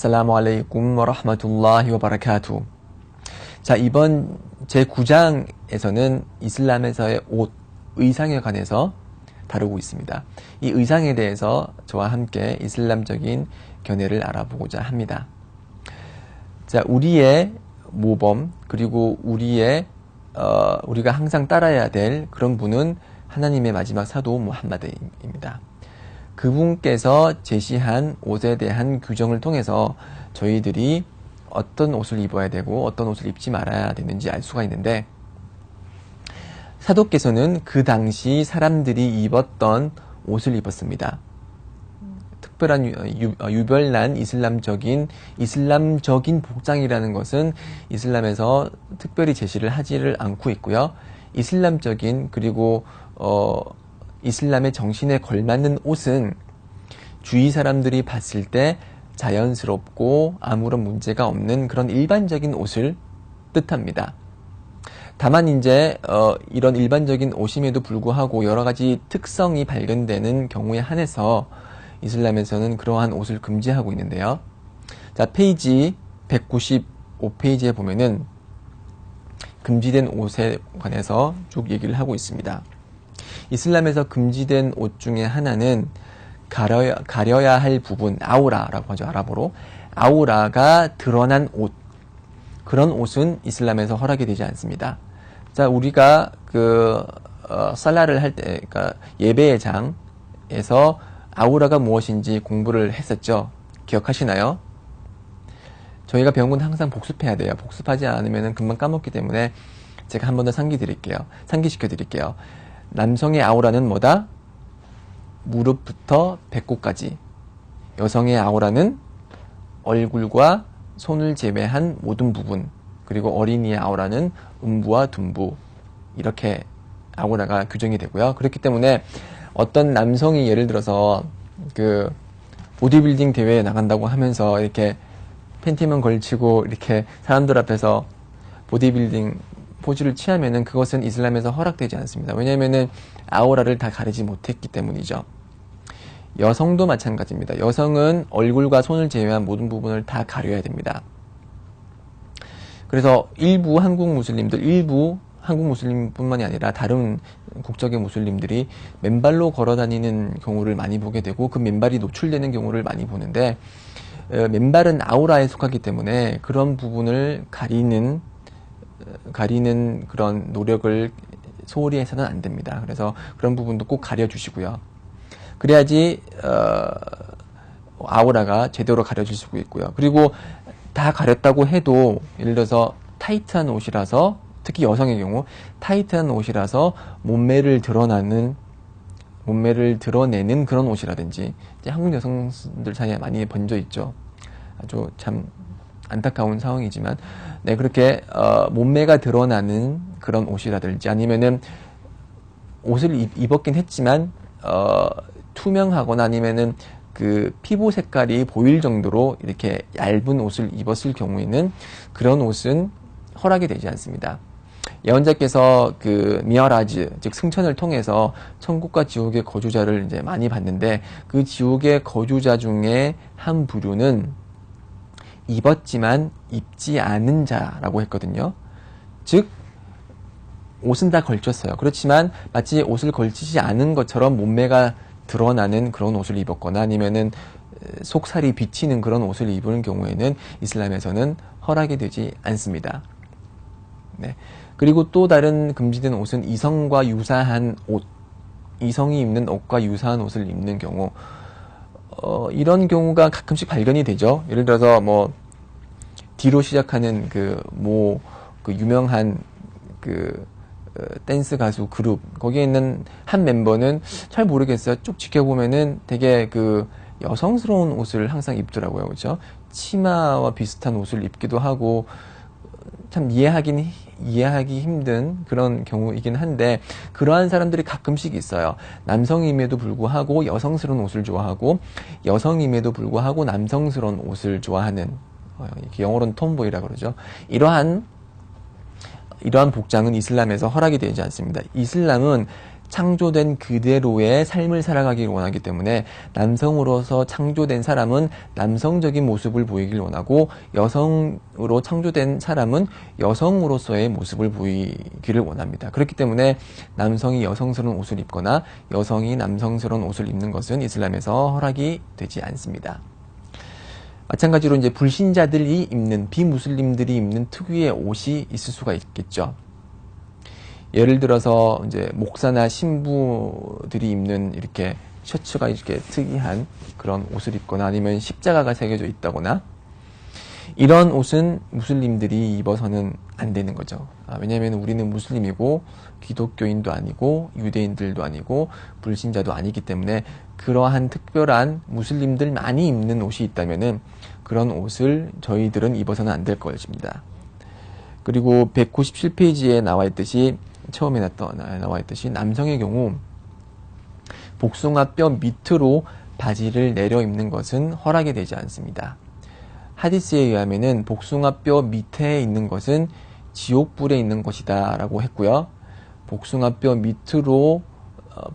assalamu alaikum wa rahmatullahi wa barakatuh. 자, 이번 제9장에서는 이슬람에서의 옷, 의상에 관해서 다루고 있습니다. 이 의상에 대해서 저와 함께 이슬람적인 견해를 알아보고자 합니다. 자, 우리의 모범, 그리고 우리가 항상 따라야 될 그런 분은 하나님의 마지막 사도 무함마드입니다. 그분께서 제시한 옷에 대한 규정을 통해서 저희들이 어떤 옷을 입어야 되고 어떤 옷을 입지 말아야 되는지 알 수가 있는데, 사도께서는 그 당시 사람들이 입었던 옷을 입었습니다. 특별한 유별난 이슬람적인 복장이라는 것은 이슬람에서 특별히 제시를 하지를 않고 있고요. 이슬람적인 그리고 이슬람의 정신에 걸맞는 옷은 주위 사람들이 봤을 때 자연스럽고 아무런 문제가 없는 그런 일반적인 옷을 뜻합니다. 다만 이제 이런 일반적인 옷임에도 불구하고 여러 가지 특성이 발견되는 경우에 한해서 이슬람에서는 그러한 옷을 금지하고 있는데요. 자, 페이지 195페이지에 보면은 금지된 옷에 관해서 쭉 얘기를 하고 있습니다. 이슬람에서 금지된 옷 중에 하나는 가려야 할 부분, 아우라라고 하죠. 아랍어로. 아우라가 드러난 옷. 그런 옷은 이슬람에서 허락이 되지 않습니다. 자, 우리가 살라를 할 때, 그러니까 예배의 장에서 아우라가 무엇인지 공부를 했었죠. 기억하시나요? 저희가 배운 건 항상 복습해야 돼요. 복습하지 않으면 금방 까먹기 때문에 제가 한 번 더 상기시켜 드릴게요. 남성의 아우라는 뭐다? 무릎부터 배꼽까지. 여성의 아우라는 얼굴과 손을 제외한 모든 부분. 그리고 어린이의 아우라는 음부와 둔부. 이렇게 아우라가 규정이 되고요. 그렇기 때문에 어떤 남성이 예를 들어서 보디빌딩 대회에 나간다고 하면서 이렇게 팬티만 걸치고 이렇게 사람들 앞에서 보디빌딩 포즈를 취하면은 그것은 이슬람에서 허락되지 않습니다. 왜냐하면은 아우라를 다 가리지 못했기 때문이죠. 여성도 마찬가지입니다. 여성은 얼굴과 손을 제외한 모든 부분을 다 가려야 됩니다. 그래서 일부 한국 무슬림뿐만이 아니라 다른 국적의 무슬림들이 맨발로 걸어 다니는 경우를 많이 보게 되고, 그 맨발이 노출되는 경우를 많이 보는데, 맨발은 아우라에 속하기 때문에 그런 부분을 가리는 그런 노력을 소홀히 해서는 안 됩니다. 그래서 그런 부분도 꼭 가려주시고요. 그래야지 아우라가 제대로 가려질 수 있고요. 그리고 다 가렸다고 해도 예를 들어서 타이트한 옷이라서, 특히 여성의 경우 타이트한 옷이라서 몸매를 드러내는 그런 옷이라든지, 이제 한국 여성들 사이에 많이 번져 있죠. 아주 참 안타까운 상황이지만, 네, 그렇게 몸매가 드러나는 그런 옷이라든지, 아니면은 옷을 입었긴 했지만 투명하거나 아니면은 그 피부 색깔이 보일 정도로 이렇게 얇은 옷을 입었을 경우에는 그런 옷은 허락이 되지 않습니다. 예언자께서 미어라즈, 즉 승천을 통해서 천국과 지옥의 거주자를 이제 많이 봤는데, 그 지옥의 거주자 중에 한 부류는 입었지만 입지 않은 자라고 했거든요. 즉 옷은 다 걸쳤어요. 그렇지만 마치 옷을 걸치지 않은 것처럼 몸매가 드러나는 그런 옷을 입었거나 아니면은 속살이 비치는 그런 옷을 입은 경우에는 이슬람에서는 허락이 되지 않습니다. 네. 그리고 또 다른 금지된 옷은 이성과 유사한 옷, 이성이 입는 옷과 유사한 옷을 입는 경우, 이런 경우가 가끔씩 발견이 되죠. 예를 들어서 D로 시작하는 유명한 댄스 가수 그룹, 거기에 있는 한 멤버는 잘 모르겠어요. 쭉 지켜보면은 되게 여성스러운 옷을 항상 입더라고요. 그렇죠? 치마와 비슷한 옷을 입기도 하고, 참 이해하기 힘든 그런 경우이긴 한데, 그러한 사람들이 가끔씩 있어요. 남성임에도 불구하고 여성스러운 옷을 좋아하고, 여성임에도 불구하고 남성스러운 옷을 좋아하는, 영어로는 톰보이라고 그러죠. 이러한 복장은 이슬람에서 허락이 되지 않습니다. 이슬람은 창조된 그대로의 삶을 살아가길 원하기 때문에 남성으로서 창조된 사람은 남성적인 모습을 보이길 원하고 여성으로 창조된 사람은 여성으로서의 모습을 보이기를 원합니다. 그렇기 때문에 남성이 여성스러운 옷을 입거나 여성이 남성스러운 옷을 입는 것은 이슬람에서 허락이 되지 않습니다. 마찬가지로 이제 불신자들이 입는, 비무슬림들이 입는 특유의 옷이 있을 수가 있겠죠. 예를 들어서 이제 목사나 신부들이 입는 이렇게 셔츠가 이렇게 특이한 그런 옷을 입거나 아니면 십자가가 새겨져 있다거나 이런 옷은 무슬림들이 입어서는 안 되는 거죠. 왜냐하면 우리는 무슬림이고 기독교인도 아니고 유대인들도 아니고 불신자도 아니기 때문에 그러한 특별한 무슬림들만이 입는 옷이 있다면은 그런 옷을 저희들은 입어서는 안 될 것입니다. 그리고 197페이지에 나와 있듯이 처음에 나와 있듯이 남성의 경우 복숭아뼈 밑으로 바지를 내려 입는 것은 허락이 되지 않습니다. 하디스에 의하면은 복숭아뼈 밑에 있는 것은 지옥불에 있는 것이다 라고 했고요. 복숭아뼈 밑으로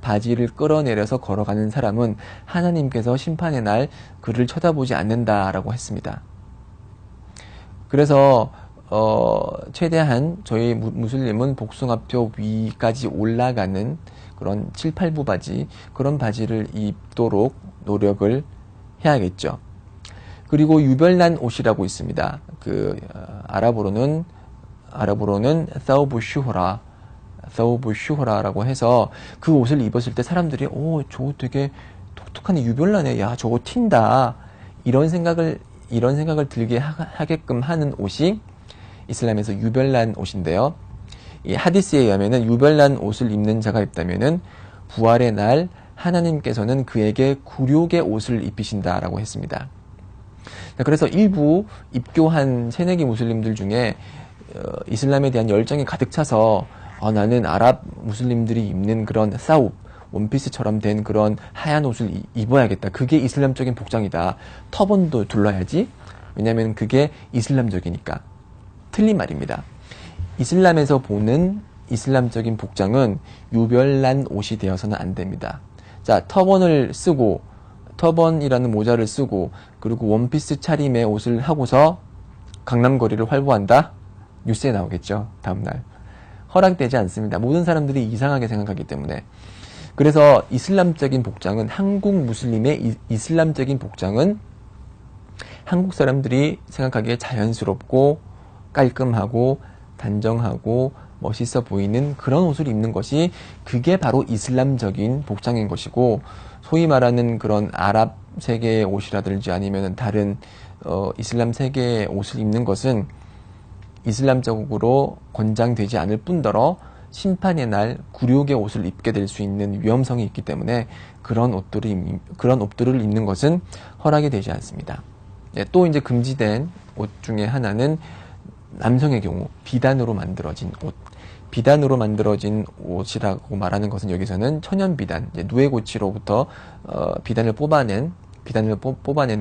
바지를 끌어내려서 걸어가는 사람은 하나님께서 심판의 날 그를 쳐다보지 않는다라고 했습니다. 그래서 최대한 저희 무슬림은 복숭아뼈 위까지 올라가는 그런 7, 8부 바지, 그런 바지를 입도록 노력을 해야겠죠. 그리고 유별난 옷이라고 있습니다. 아랍어로는 사우브 슈호라라고 해서 그 옷을 입었을 때 사람들이 저거 되게 독특하네, 유별나네, 야 저거 튄다, 이런 생각을 들게 하게끔 하는 옷이 이슬람에서 유별난 옷인데요. 이 하디스에 의하면은 유별난 옷을 입는 자가 있다면은 부활의 날 하나님께서는 그에게 굴욕의 옷을 입히신다라고 했습니다. 그래서 일부 입교한 새내기 무슬림들 중에 이슬람에 대한 열정이 가득 차서 나는 아랍 무슬림들이 입는 그런 사웁, 원피스처럼 된 그런 하얀 옷을 입어야겠다. 그게 이슬람적인 복장이다. 터번도 둘러야지. 왜냐하면 그게 이슬람적이니까. 틀린 말입니다. 이슬람에서 보는 이슬람적인 복장은 유별난 옷이 되어서는 안 됩니다. 자, 터번을 쓰고, 터번이라는 모자를 쓰고, 그리고 원피스 차림의 옷을 하고서 강남거리를 활보한다? 뉴스에 나오겠죠, 다음날. 허락되지 않습니다. 모든 사람들이 이상하게 생각하기 때문에. 그래서 이슬람적인 복장은, 한국 무슬림의 이슬람적인 복장은 한국 사람들이 생각하기에 자연스럽고 깔끔하고 단정하고 멋있어 보이는 그런 옷을 입는 것이, 그게 바로 이슬람적인 복장인 것이고, 소위 말하는 그런 아랍 세계의 옷이라든지 아니면 다른 이슬람 세계의 옷을 입는 것은 이슬람적으로 권장되지 않을 뿐더러 심판의 날 굴욕의 옷을 입게 될 수 있는 위험성이 있기 때문에 그런 옷들을 입는 것은 허락이 되지 않습니다. 또 이제 금지된 옷 중에 하나는 남성의 경우 비단으로 만들어진 옷. 비단으로 만들어진 옷이라고 말하는 것은 여기서는 천연 비단, 누에고치로부터 비단을 뽑아낸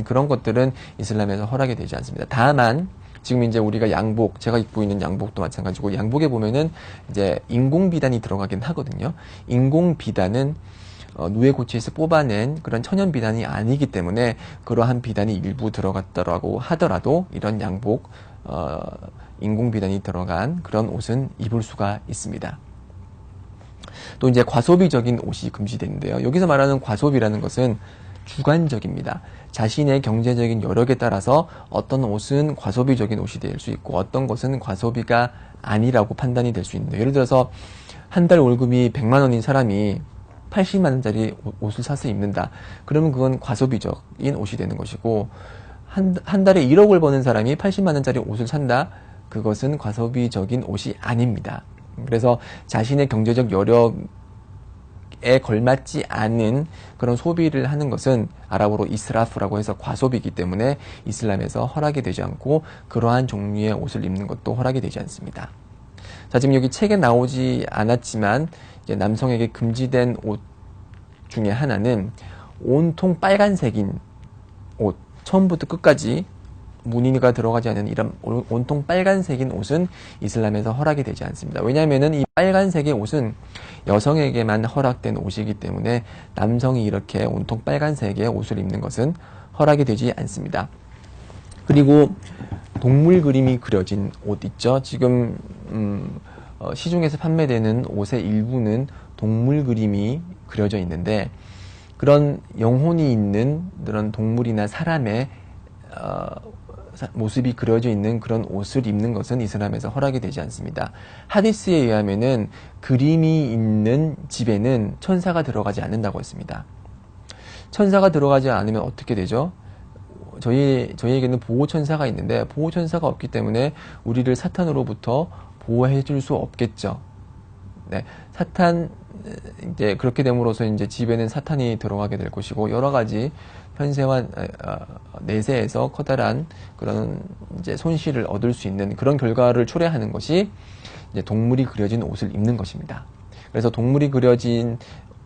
그런 것들은 이슬람에서 허락이 되지 않습니다. 다만 지금 이제 우리가 양복, 제가 입고 있는 양복도 마찬가지고, 양복에 보면은 이제 인공 비단이 들어가긴 하거든요. 인공 비단은 누에고치에서 뽑아낸 그런 천연 비단이 아니기 때문에 그러한 비단이 일부 들어갔더라고 하더라도 이런 양복, 인공 비단이 들어간 그런 옷은 입을 수가 있습니다. 또 이제 과소비적인 옷이 금지되는데요. 여기서 말하는 과소비라는 것은 주관적입니다. 자신의 경제적인 여력에 따라서 어떤 옷은 과소비적인 옷이 될 수 있고 어떤 것은 과소비가 아니라고 판단이 될 수 있는데, 예를 들어서 한 달 월급이 100만 원인 사람이 80만 원짜리 옷을 사서 입는다. 그러면 그건 과소비적인 옷이 되는 것이고, 한 달에 1억을 버는 사람이 80만 원짜리 옷을 산다. 그것은 과소비적인 옷이 아닙니다. 그래서 자신의 경제적 여력에 걸맞지 않은 그런 소비를 하는 것은 아랍어로 이스라프라고 해서 과소비이기 때문에 이슬람에서 허락이 되지 않고, 그러한 종류의 옷을 입는 것도 허락이 되지 않습니다. 자, 지금 여기 책에 나오지 않았지만 이제 남성에게 금지된 옷 중에 하나는 온통 빨간색인 옷, 처음부터 끝까지 무늬가 들어가지 않은 이런 온통 빨간색인 옷은 이슬람에서 허락이 되지 않습니다. 왜냐하면은 이 빨간색의 옷은 여성에게만 허락된 옷이기 때문에 남성이 이렇게 온통 빨간색의 옷을 입는 것은 허락이 되지 않습니다. 그리고 동물 그림이 그려진 옷 있죠. 지금 시중에서 판매되는 옷의 일부는 동물 그림이 그려져 있는데, 그런 영혼이 있는 그런 동물이나 사람의 모습이 그려져 있는 그런 옷을 입는 것은 이슬람에서 허락이 되지 않습니다. 하디스에 의하면은 그림이 있는 집에는 천사가 들어가지 않는다고 했습니다. 천사가 들어가지 않으면 어떻게 되죠? 저희에게는 보호천사가 있는데, 보호천사가 없기 때문에 우리를 사탄으로부터 보호해 줄 수 없겠죠. 네. 이제 그렇게 됨으로써 이제 집에는 사탄이 들어가게 될 것이고, 여러 가지 현세와 내세에서 커다란 그런 이제 손실을 얻을 수 있는 그런 결과를 초래하는 것이 이제 동물이 그려진 옷을 입는 것입니다. 그래서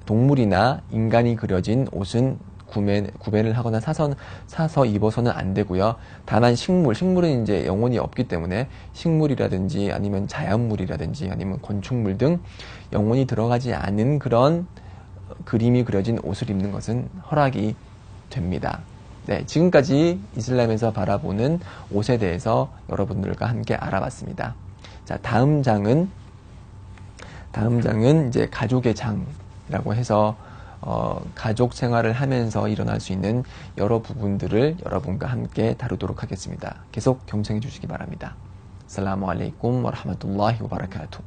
동물이나 인간이 그려진 옷은 구매를 하거나 사서 입어서는 안 되고요. 다만 식물은 이제 영혼이 없기 때문에 식물이라든지 아니면 자연물이라든지 아니면 건축물 등 영혼이 들어가지 않은 그런 그림이 그려진 옷을 입는 것은 허락이 됩니다. 네, 지금까지 이슬람에서 바라보는 옷에 대해서 여러분들과 함께 알아봤습니다. 자, 다음 장은 이제 가족의 장이라고 해서 가족 생활을 하면서 일어날 수 있는 여러 부분들을 여러분과 함께 다루도록 하겠습니다. 계속 경청해 주시기 바랍니다. 아살라무 알레이쿰 와 라흐마툴라히 와 바라카투.